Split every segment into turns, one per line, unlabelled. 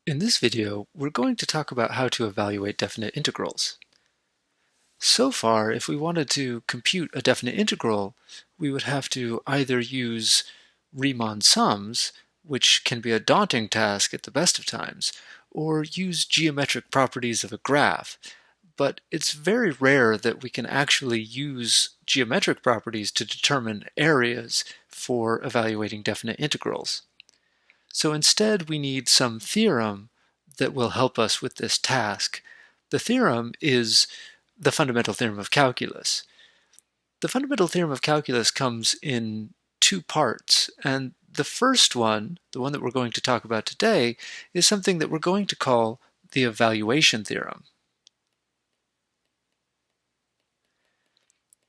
In this video, we're going to talk about how to evaluate definite integrals. So far, if we wanted to compute a definite integral, we would have to either use Riemann sums, which can be a daunting task at the best of times, or use geometric properties of a graph. But it's very rare that we can actually use geometric properties to determine areas for evaluating definite integrals. So instead, we need some theorem that will help us with this task. The theorem is the fundamental theorem of calculus. The fundamental theorem of calculus comes in two parts, and the first one, the one that we're going to talk about today, is something that we're going to call the evaluation theorem.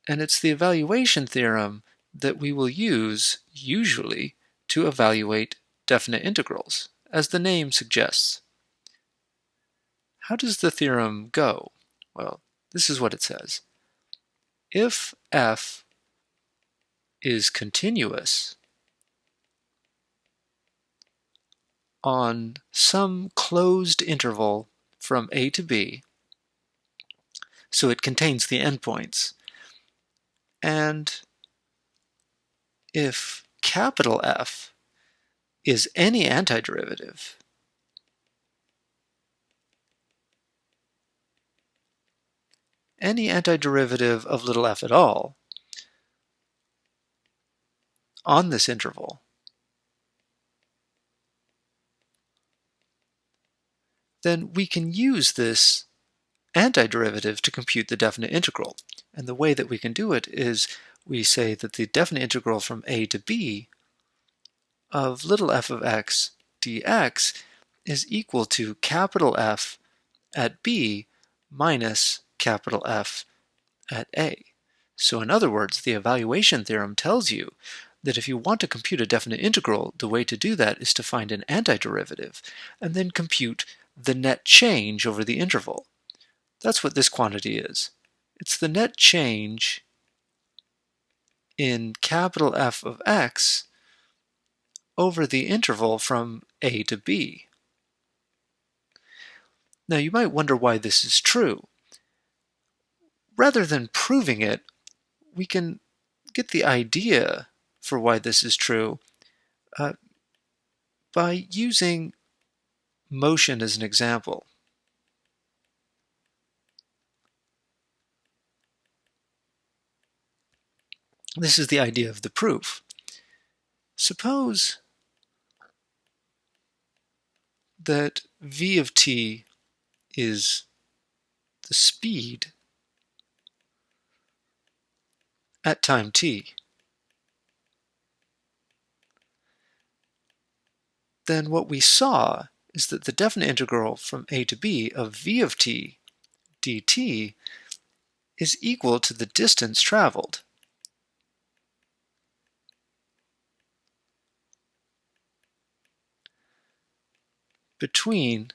And it's the evaluation theorem that we will use, usually, to evaluate definite integrals, as the name suggests. How does the theorem go? Well, this is what it says. If f is continuous on some closed interval from a to b, so it contains the endpoints, and if capital F is any antiderivative, of little f at all on this interval, then we can use this antiderivative to compute the definite integral. And the way that we can do it is we say that the definite integral from a to b of little f of x dx is equal to capital F at b minus capital F at a. So in other words, the evaluation theorem tells you that if you want to compute a definite integral, the way to do that is to find an antiderivative and then compute the net change over the interval. That's what this quantity is. It's the net change in capital F of x over the interval from a to b. Now you might wonder why this is true. Rather than proving it, we can get the idea for why this is true by using motion as an example. This is the idea of the proof. Suppose that v of t is the speed at time t. Then what we saw is that the definite integral from a to b of v of t dt is equal to the distance traveled. Between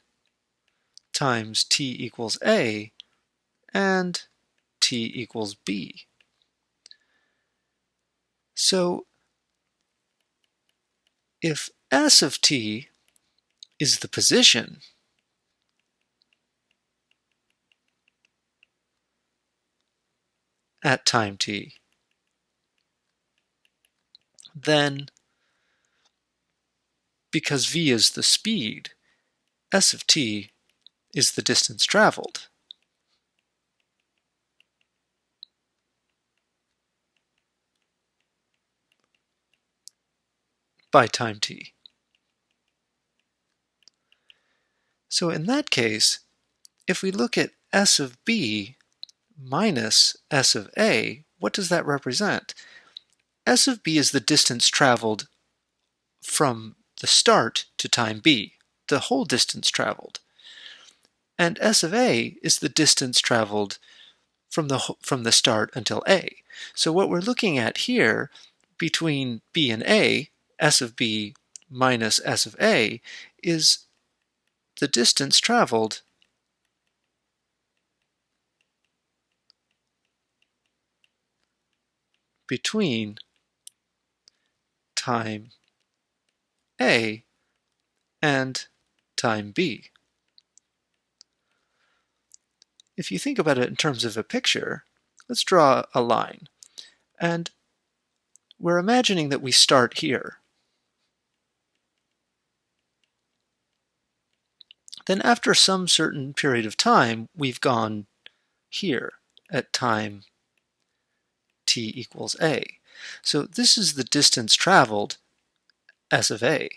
times t equals a and t equals b. So if s of t is the position, at time t, then because v is the speed, s of t is the distance traveled. By time t. So in that case, if we look at s of b minus s of a, what does that represent? S of b is the distance traveled from the start to time b, the whole distance traveled. And S of a is the distance traveled from the start until a. So what we're looking at here between b and a, S of b minus S of a, is the distance traveled between time a and time b. If you think about it in terms of a picture, let's draw a line. And we're imagining that we start here. Then after some certain period of time, we've gone here at time t equals a. So this is the distance traveled, s of a.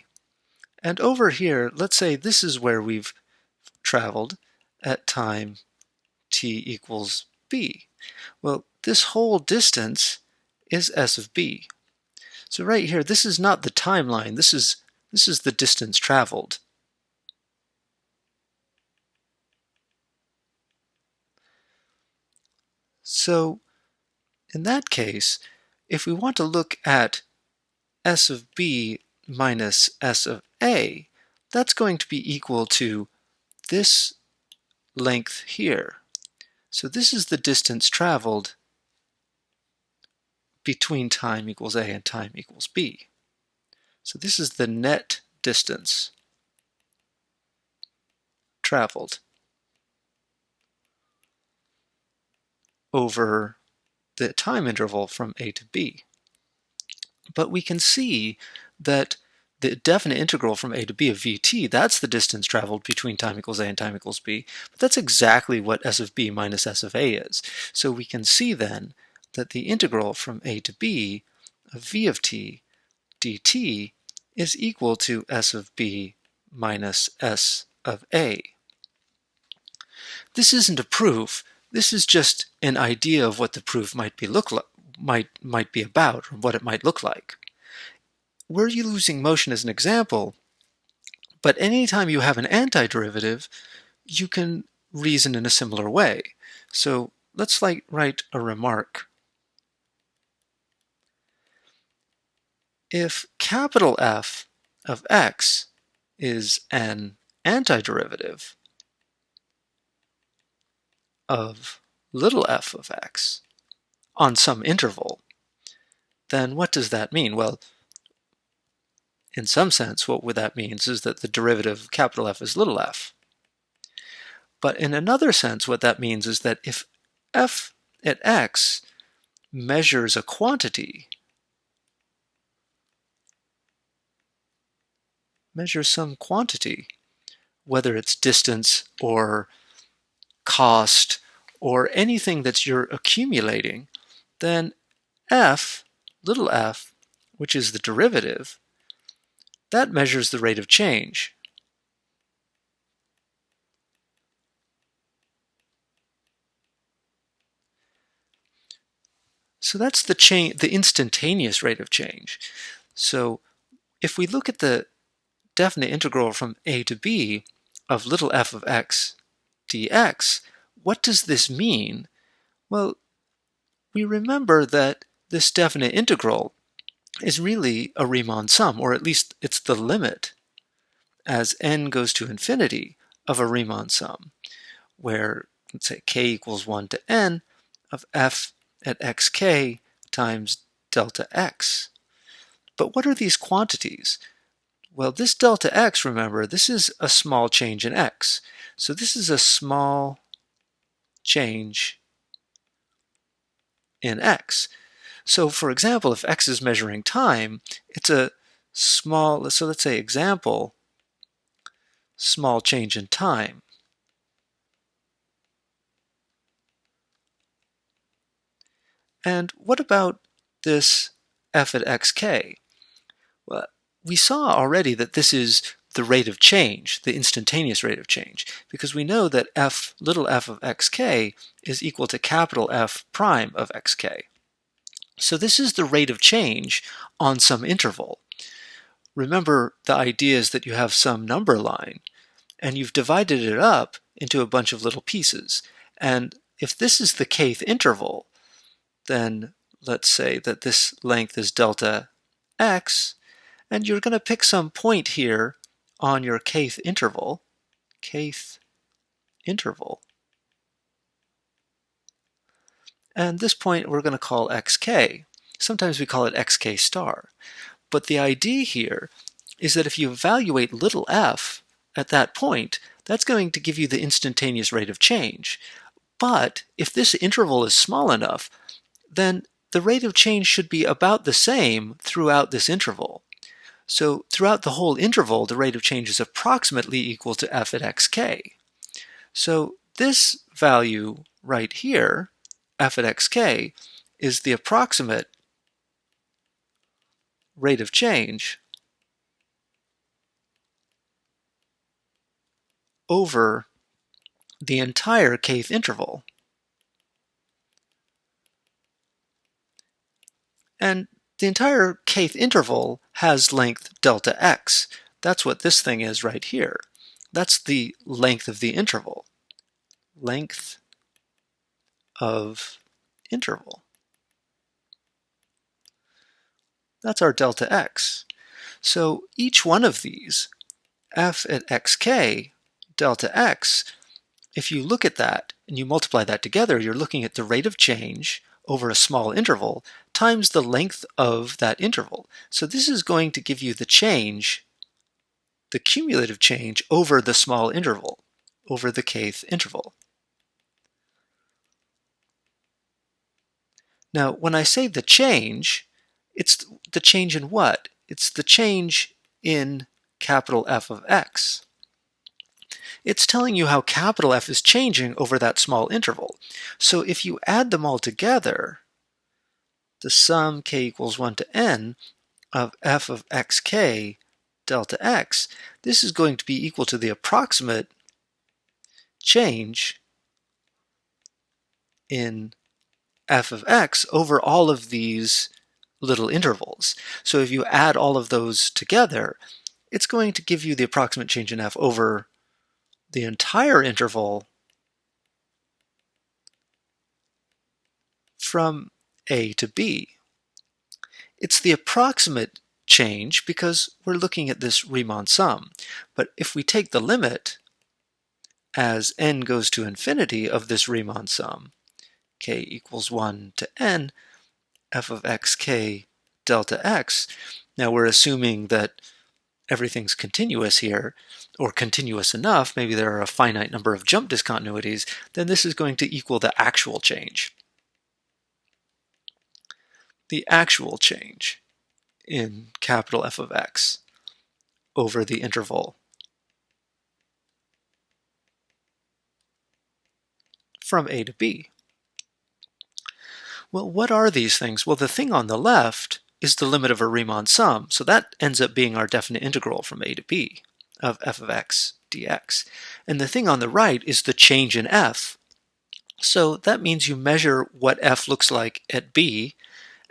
And over here, let's say this is where we've traveled at time t equals b. Well, this whole distance is s of b. So right here, this is not the timeline, this is the distance traveled. So in that case, if we want to look at s of b minus s of a, that's going to be equal to this length here. So this is the distance traveled between time equals a and time equals b. So this is the net distance traveled over the time interval from a to b. But we can see that the definite integral from a to b of vt, that's the distance traveled between time equals a and time equals b, but that's exactly what s of b minus s of a is. So we can see then that the integral from a to b of v of t dt is equal to s of b minus s of a. This isn't a proof, this is just an idea of what the proof might be about, or what it might look like. We're using motion as an example, but anytime you have an antiderivative, you can reason in a similar way. So let's write a remark. If capital F of x is an antiderivative of little f of x on some interval, then what does that mean? Well, in some sense, what that means is that the derivative of capital F is little f. But in another sense, what that means is that if f at x measures a quantity, measures some quantity, whether it's distance or cost or anything that you're accumulating, then f, little f, which is the derivative, that measures the rate of change. So that's the instantaneous rate of change. So if we look at the definite integral from a to b of little f of x dx, what does this mean? Well, we remember that this definite integral is really a Riemann sum, or at least it's the limit as n goes to infinity of a Riemann sum, where, let's say, k equals 1 to n of f at xk times delta x. But what are these quantities? Well, this delta x, remember, this is a small change in x. So this is a small change in x. So for example, if x is measuring time, it's a small, so let's say example, small change in time. And what about this f at xk? Well, we saw already that this is the rate of change, the instantaneous rate of change, because we know that f, little f of xk is equal to capital F prime of xk. So this is the rate of change on some interval. Remember, the idea is that you have some number line, and you've divided it up into a bunch of little pieces. And if this is the kth interval, then let's say that this length is delta x, and you're going to pick some point here on your kth interval, and this point we're going to call xk. Sometimes we call it xk star. But the idea here is that if you evaluate little f at that point, that's going to give you the instantaneous rate of change. But if this interval is small enough, then the rate of change should be about the same throughout this interval. So throughout the whole interval, the rate of change is approximately equal to f at xk. So this value right here, f at xk, is the approximate rate of change over the entire kth interval. And the entire kth interval has length delta x. That's what this thing is right here. That's the length of the interval. Length of interval. That's our delta x. So each one of these, f at xk, delta x, if you look at that and you multiply that together, you're looking at the rate of change over a small interval times the length of that interval. So this is going to give you the change, the cumulative change over the small interval, over the kth interval. Now, when I say the change, it's the change in what? It's the change in capital F of x. It's telling you how capital F is changing over that small interval. So if you add them all together, the sum k equals 1 to n of f of xk delta x, this is going to be equal to the approximate change in f of x over all of these little intervals. So if you add all of those together, it's going to give you the approximate change in f over the entire interval from a to b. It's the approximate change because we're looking at this Riemann sum. But if we take the limit as n goes to infinity of this Riemann sum, k equals 1 to n, f of xk delta x, now we're assuming that everything's continuous here, or continuous enough, maybe there are a finite number of jump discontinuities, then this is going to equal the actual change. The actual change in capital F of x over the interval from a to b. Well, what are these things? Well, the thing on the left is the limit of a Riemann sum, so that ends up being our definite integral from a to b of f of x dx. And the thing on the right is the change in f. So that means you measure what f looks like at b,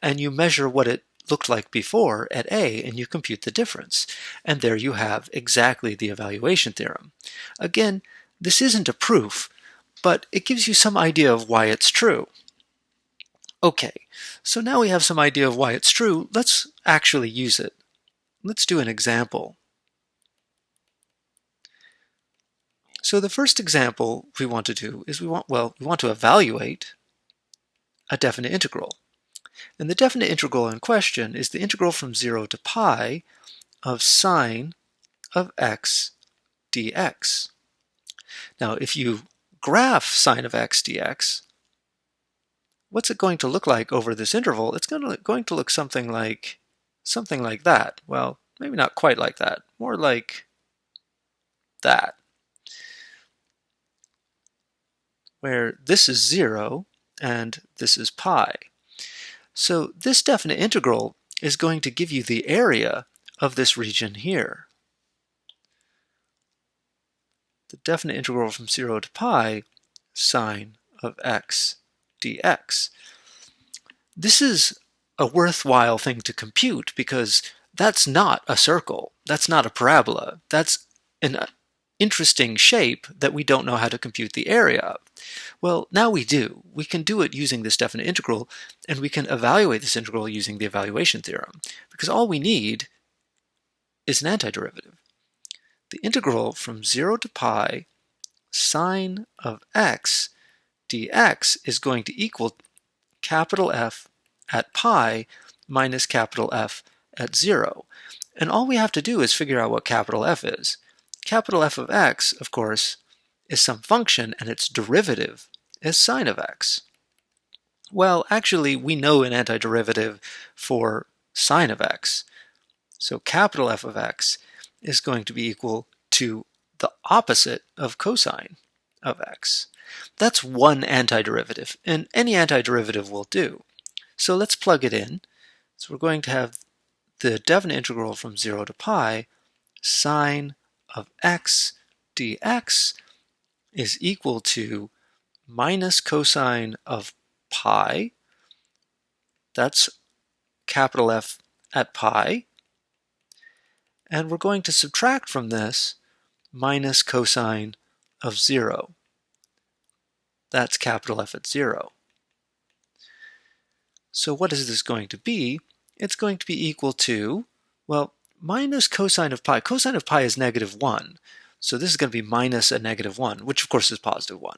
and you measure what it looked like before at a, and you compute the difference. And there you have exactly the evaluation theorem. Again, this isn't a proof, but it gives you some idea of why it's true. Okay, so now we have some idea of why it's true. Let's actually use it. Let's do an example. So the first example we want to do is we want to evaluate a definite integral. And the definite integral in question is the integral from 0 to pi of sine of x dx. Now, if you graph sine of x dx, what's it going to look like over this interval? It's going to look something like that. Well, maybe not quite like that. More like that, where this is 0 and this is pi. So this definite integral is going to give you the area of this region here. The definite integral from 0 to pi sine of x dx. This is a worthwhile thing to compute because that's not a circle, that's not a parabola, that's an interesting shape that we don't know how to compute the area of. Well, now we do. We can do it using this definite integral, and we can evaluate this integral using the evaluation theorem, because all we need is an antiderivative. The integral from 0 to pi sine of x dx is going to equal capital F at pi minus capital F at 0. And all we have to do is figure out what capital F is. capital F of x, of course, is some function and its derivative is sine of x. Well, actually, we know an antiderivative for sine of x. So capital F of x is going to be equal to the opposite of cosine of x. That's one antiderivative, and any antiderivative will do. So let's plug it in. So we're going to have the definite integral from 0 to pi sine of x dx is equal to minus cosine of pi. That's capital F at pi. And we're going to subtract from this minus cosine of 0. That's capital F at 0. So what is this going to be? It's going to be equal to, well, minus cosine of pi. Cosine of pi is negative 1. So this is going to be minus a negative 1, which of course is positive 1.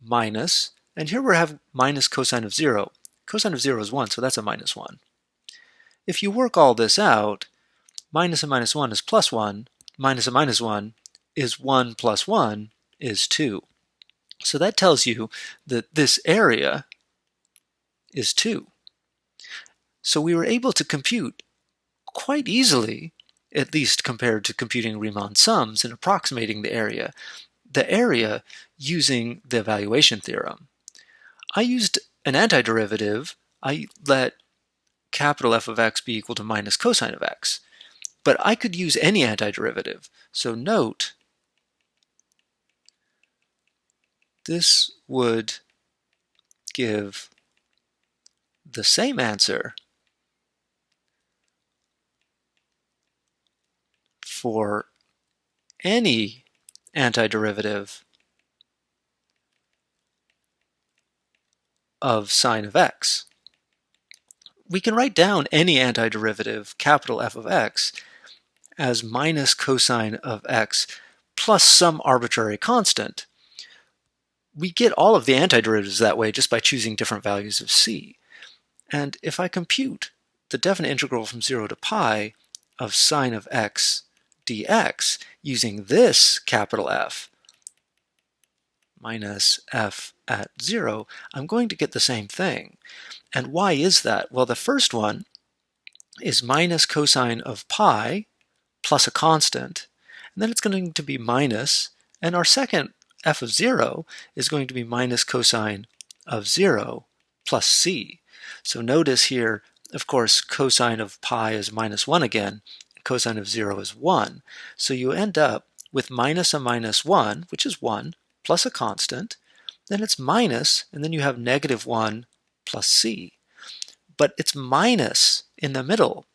Minus, and here we have minus cosine of 0. Cosine of 0 is 1, so that's a minus 1. If you work all this out, minus a minus 1 is plus 1, minus a minus 1 is 1 plus 1 is 2. So that tells you that this area is 2. So we were able to compute quite easily, at least compared to computing Riemann sums and approximating the area using the evaluation theorem. I used an antiderivative. I let capital F of x be equal to minus cosine of x. But I could use any antiderivative. So note, this would give the same answer for any antiderivative of sine of x. We can write down any antiderivative, capital F of x, as minus cosine of x plus some arbitrary constant. We get all of the antiderivatives that way just by choosing different values of c. And if I compute the definite integral from 0 to pi of sine of x dx using this capital F minus f at 0, I'm going to get the same thing. And why is that? Well, the first one is minus cosine of pi plus a constant, and then it's going to be minus, and our second f of 0 is going to be minus cosine of 0 plus c. So notice here, of course, cosine of pi is minus 1 again, and cosine of 0 is 1. So you end up with minus a minus 1, which is 1, plus a constant, then it's minus, and then you have negative 1 plus c. But it's minus in the middle.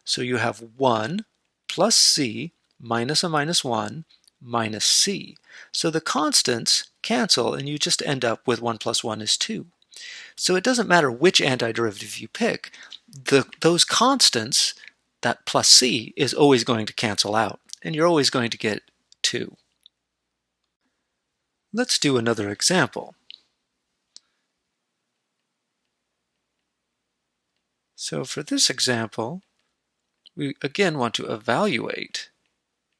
So you have 1 plus c minus a minus 1 minus c. So the constants cancel, and you just end up with 1 plus 1 is 2. So it doesn't matter which antiderivative you pick, those constants, that plus c, is always going to cancel out, and you're always going to get 2. Let's do another example. So for this example, we again want to evaluate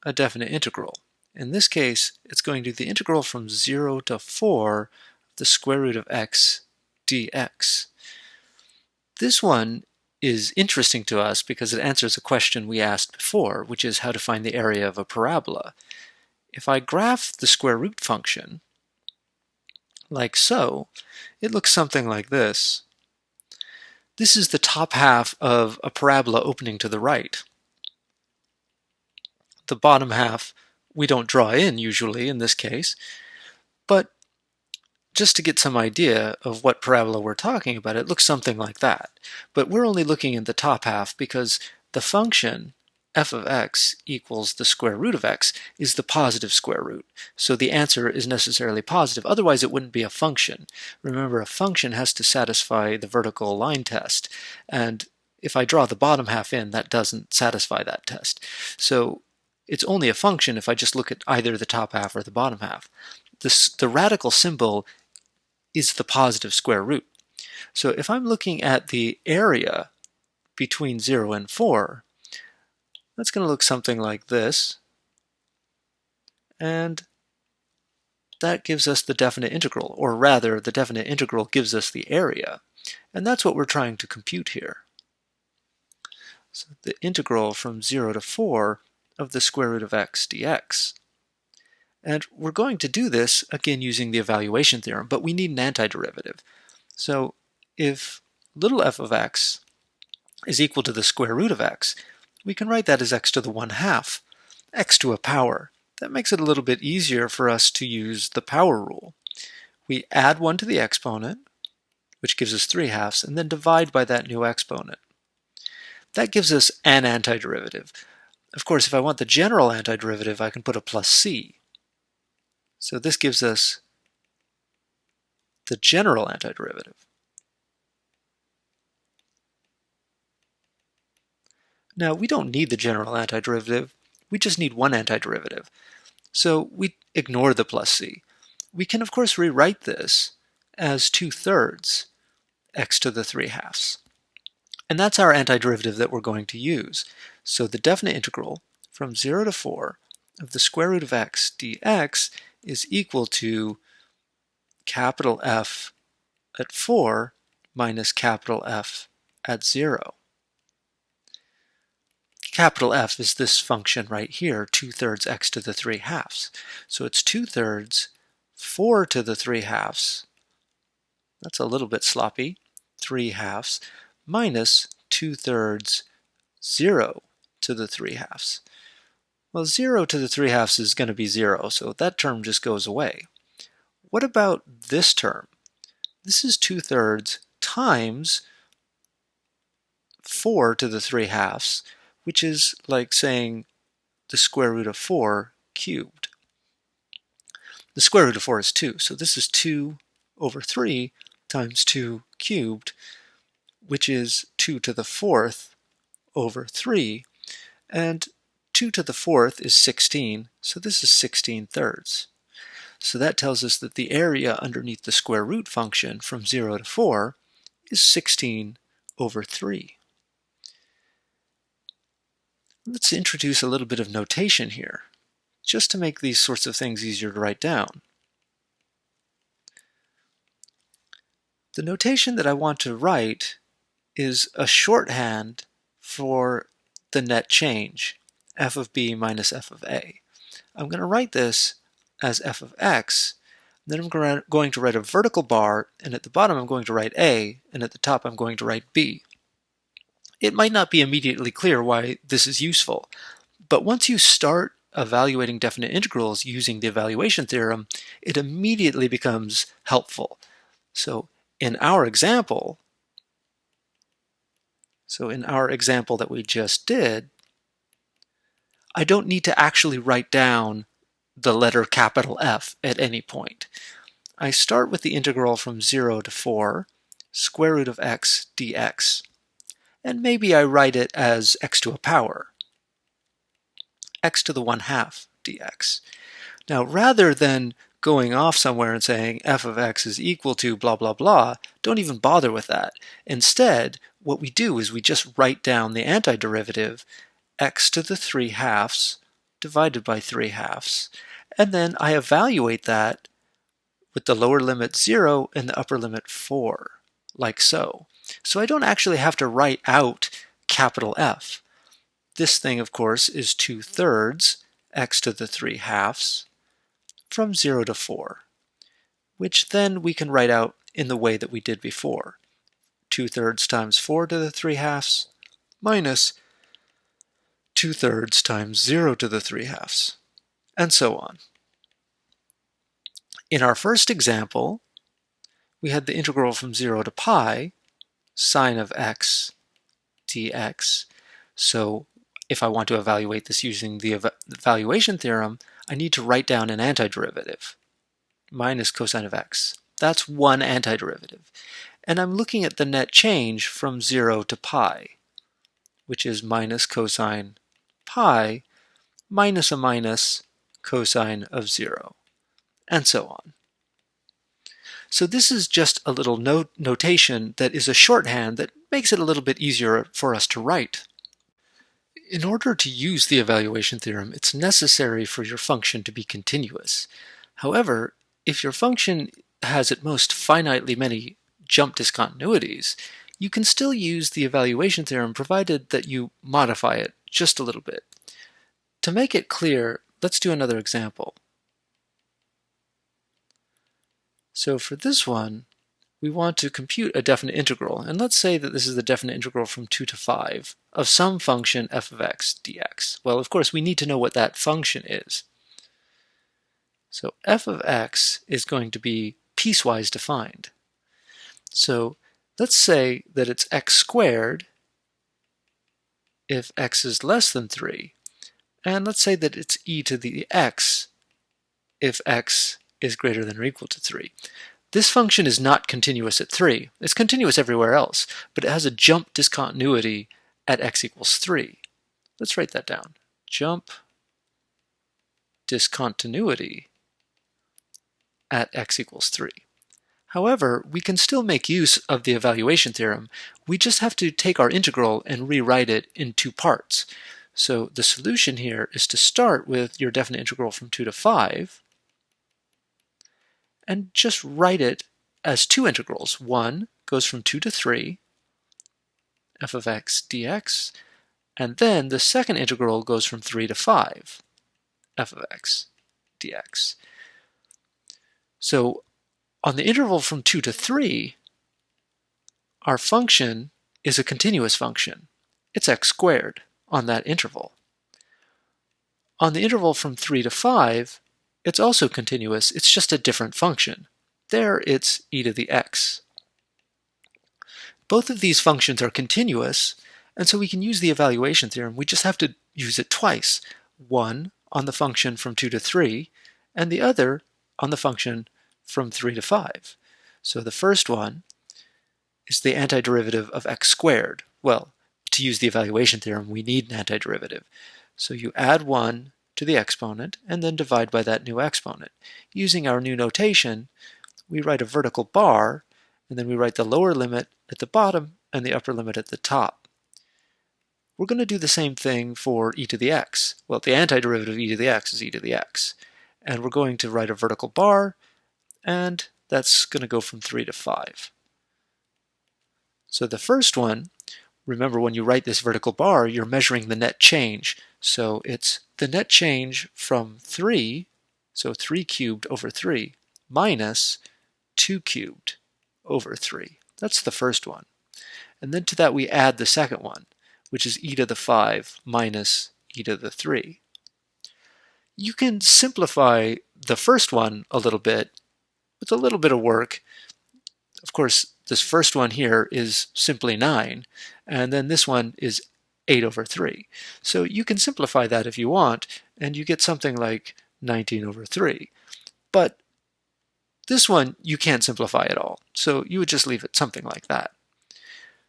a definite integral. In this case, it's going to be the integral from 0 to 4 the square root of x dx. This one is interesting to us because it answers a question we asked before, which is how to find the area of a parabola. If I graph the square root function, like so, it looks something like this. This is the top half of a parabola opening to the right. The bottom half we don't draw in usually in this case, but just to get some idea of what parabola we're talking about, it looks something like that. But we're only looking at the top half because the function f of x equals the square root of x is the positive square root. So the answer is necessarily positive. Otherwise, it wouldn't be a function. Remember, a function has to satisfy the vertical line test. And if I draw the bottom half in, that doesn't satisfy that test. So it's only a function if I just look at either the top half or the bottom half. The radical symbol is the positive square root. So if I'm looking at the area between 0 and 4, that's going to look something like this. and that gives us the definite integral, or rather, the definite integral gives us the area, and that's what we're trying to compute here. So the integral from 0 to 4 of the square root of x dx. And we're going to do this, again, using the evaluation theorem, but we need an antiderivative. So if little f of x is equal to the square root of x, we can write that as x to the 1/2, x to a power. That makes it a little bit easier for us to use the power rule. We add 1 to the exponent, which gives us 3/2, and then divide by that new exponent. That gives us an antiderivative. Of course, if I want the general antiderivative, I can put a plus c. So this gives us the general antiderivative. Now, we don't need the general antiderivative. We just need one antiderivative. So we ignore the plus c. We can, of course, rewrite this as 2/3 x to the 3/2. And that's our antiderivative that we're going to use. So the definite integral from 0 to 4 of the square root of x dx is equal to capital F at 4 minus capital F at 0. Capital F is this function right here, 2/3 x to the 3/2. So it's 2/3 4 to the 3/2. That's a little bit sloppy. 3/2 minus 2/3 0 to the 3/2. Well, 0 to the 3/2 is going to be 0, so that term just goes away. What about this term? This is 2/3 times 4 to the 3/2, which is like saying the square root of 4 cubed. The square root of 4 is 2, so this is 2 over 3 times 2 cubed, which is 2 to the 4th over 3, and 2 to the 4th is 16, so this is 16/3. So that tells us that the area underneath the square root function from 0 to 4 is 16 over 3. Let's introduce a little bit of notation here, just to make these sorts of things easier to write down. The notation that I want to write is a shorthand for the net change, f of b minus f of a. I'm going to write this as f of x, then I'm going to write a vertical bar, and at the bottom I'm going to write a, and at the top I'm going to write b. It might not be immediately clear why this is useful, but once you start evaluating definite integrals using the evaluation theorem, it immediately becomes helpful. So in our example that we just did, I don't need to actually write down the letter capital F at any point. I start with the integral from 0 to 4, square root of x dx. And maybe I write it as x to a power, x to the 1/2 dx. Now, rather than going off somewhere and saying f of x is equal to blah, blah, blah, don't even bother with that. Instead, what we do is we just write down the antiderivative, x to the 3/2 divided by 3/2, and then I evaluate that with the lower limit 0 and the upper limit 4, like so. So I don't actually have to write out capital F. This thing, of course, is 2/3 x to the 3/2 from 0 to 4, which then we can write out in the way that we did before. 2/3 times 4 to the 3/2 minus 2/3 times 0 to the 3/2, and so on. In our first example, we had the integral from 0 to pi, sine of x dx. So if I want to evaluate this using the evaluation theorem, I need to write down an antiderivative, minus cosine of x. That's one antiderivative. And I'm looking at the net change from 0 to pi, which is minus cosine pi minus a minus cosine of 0, and so on. So this is just a little notation that is a shorthand that makes it a little bit easier for us to write. In order to use the evaluation theorem, it's necessary for your function to be continuous. However, if your function has at most finitely many jump discontinuities, you can still use the evaluation theorem provided that you modify it just a little bit. To make it clear, let's do another example. So for this one, we want to compute a definite integral, and let's say that this is the definite integral from 2 to 5 of some function f of x dx. Well, of course, we need to know what that function is. So f of x is going to be piecewise defined. So let's say that it's x squared if x is less than 3, and let's say that it's e to the x if x is greater than or equal to 3. This function is not continuous at 3. It's continuous everywhere else, but it has a jump discontinuity at x equals 3. Let's write that down. Jump discontinuity at x equals 3. However, we can still make use of the evaluation theorem. We just have to take our integral and rewrite it in two parts. So the solution here is to start with your definite integral from 2 to 5, and just write it as two integrals. One goes from 2 to 3, f of x dx, and then the second integral goes from 3 to 5, f of x dx. So on the interval from 2 to 3, our function is a continuous function. It's x squared on that interval. On the interval from 3 to 5, it's also continuous, it's just a different function. There it's e to the x. Both of these functions are continuous, and so we can use the evaluation theorem. We just have to use it twice. One on the function from 2 to 3, and the other on the function from 3 to 5. So the first one is the antiderivative of x squared. Well, to use the evaluation theorem, we need an antiderivative. So you add 1 to the exponent and then divide by that new exponent. Using our new notation, we write a vertical bar, and then we write the lower limit at the bottom and the upper limit at the top. We're going to do the same thing for e to the x. Well, the antiderivative of e to the x is e to the x. And we're going to write a vertical bar, and that's going to go from 3 to 5. So the first one, remember when you write this vertical bar, you're measuring the net change. So it's the net change from 3, so 3 cubed over 3, minus 2 cubed over 3. That's the first one. And then to that we add the second one, which is e to the 5 minus e to the 3. You can simplify the first one a little bit with a little bit of work. Of course, this first one here is simply 9, and then this one is 8 over 3. So you can simplify that if you want, and you get something like 19 over 3. But this one you can't simplify at all, so you would just leave it something like that.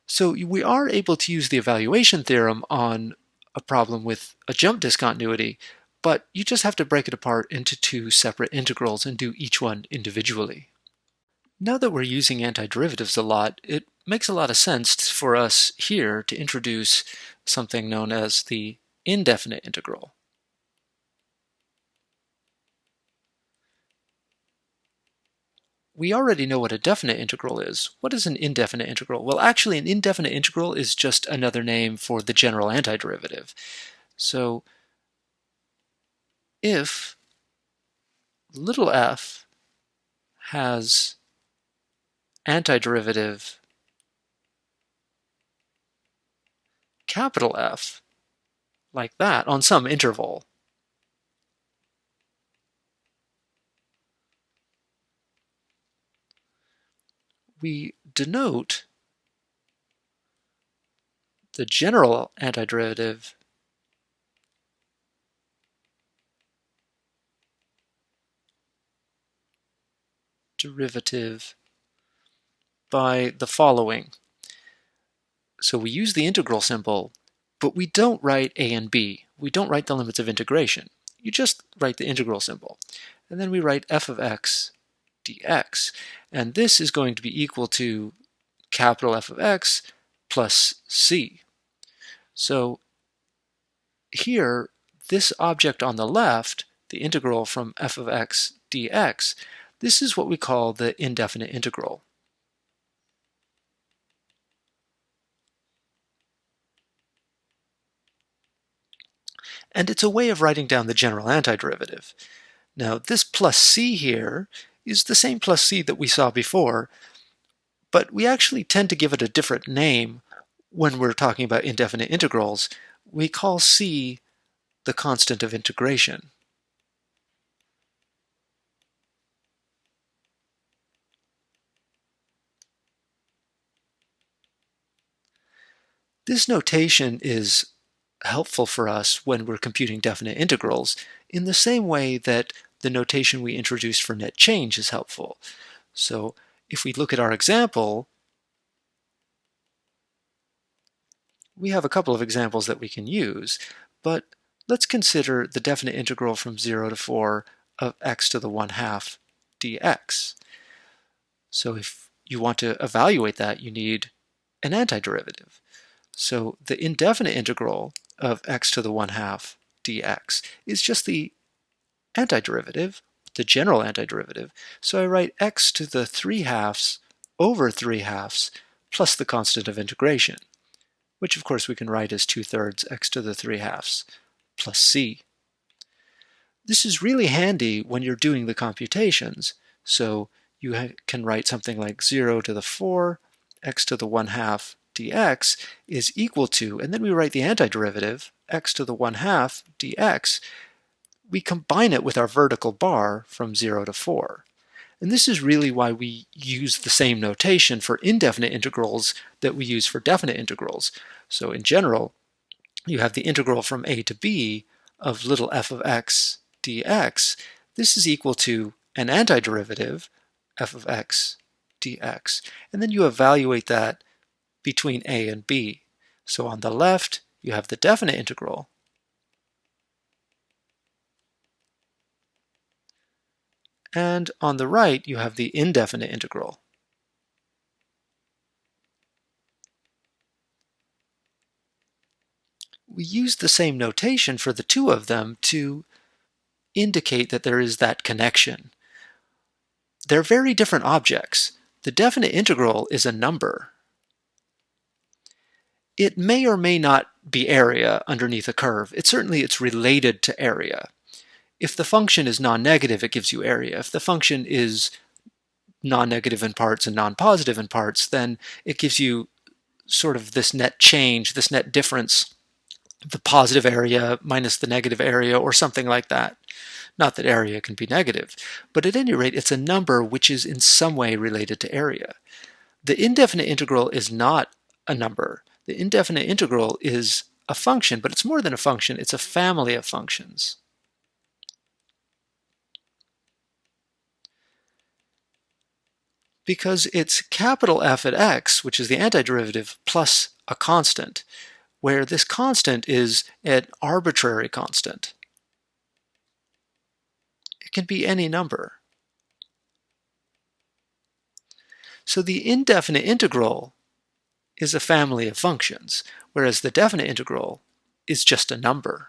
So we are able to use the evaluation theorem on a problem with a jump discontinuity, but you just have to break it apart into two separate integrals and do each one individually. Now that we're using antiderivatives a lot, it makes a lot of sense for us here to introduce something known as the indefinite integral. We already know what a definite integral is. What is an indefinite integral? Well, actually, an indefinite integral is just another name for the general antiderivative. So if little f has antiderivative capital F, like that, on some interval, we denote the general antiderivative derivative by the following. So we use the integral symbol, but we don't write a and b. We don't write the limits of integration. You just write the integral symbol. And then we write f of x dx. And this is going to be equal to capital F of x plus c. So here, this object on the left, the integral from f of x dx, this is what we call the indefinite integral. And it's a way of writing down the general antiderivative. Now, this plus c here is the same plus c that we saw before, but we actually tend to give it a different name when we're talking about indefinite integrals. We call c the constant of integration. This notation is helpful for us when we're computing definite integrals in the same way that the notation we introduced for net change is helpful. So if we look at our example, we have a couple of examples that we can use, but let's consider the definite integral from 0 to 4 of x to the 1/2 dx. So if you want to evaluate that, you need an antiderivative. So the indefinite integral of x to the 1/2 dx is just the antiderivative, the general antiderivative. So I write x to the 3/2 over 3/2 plus the constant of integration, which of course we can write as 2/3 x to the 3/2 plus c. This is really handy when you're doing the computations. So you can write something like 0 to the 4 x to the 1/2 dx is equal to, and then we write the antiderivative, x to the 1/2 dx. We combine it with our vertical bar from 0 to 4. And this is really why we use the same notation for indefinite integrals that we use for definite integrals. So in general, you have the integral from a to b of little f of x dx. This is equal to an antiderivative, f of x dx. And then you evaluate that between a and b. So on the left, you have the definite integral. And on the right, you have the indefinite integral. We use the same notation for the two of them to indicate that there is that connection. They're very different objects. The definite integral is a number. It may or may not be area underneath a curve. It's related to area. If the function is non-negative, it gives you area. If the function is non-negative in parts and non-positive in parts, then it gives you sort of this net change, this net difference, the positive area minus the negative area or something like that. Not that area can be negative, but at any rate, it's a number which is in some way related to area. The indefinite integral is not a number. The indefinite integral is a function, but it's more than a function, it's a family of functions. Because it's capital F at x, which is the antiderivative, plus a constant, where this constant is an arbitrary constant. It can be any number. So the indefinite integral is a family of functions, whereas the definite integral is just a number.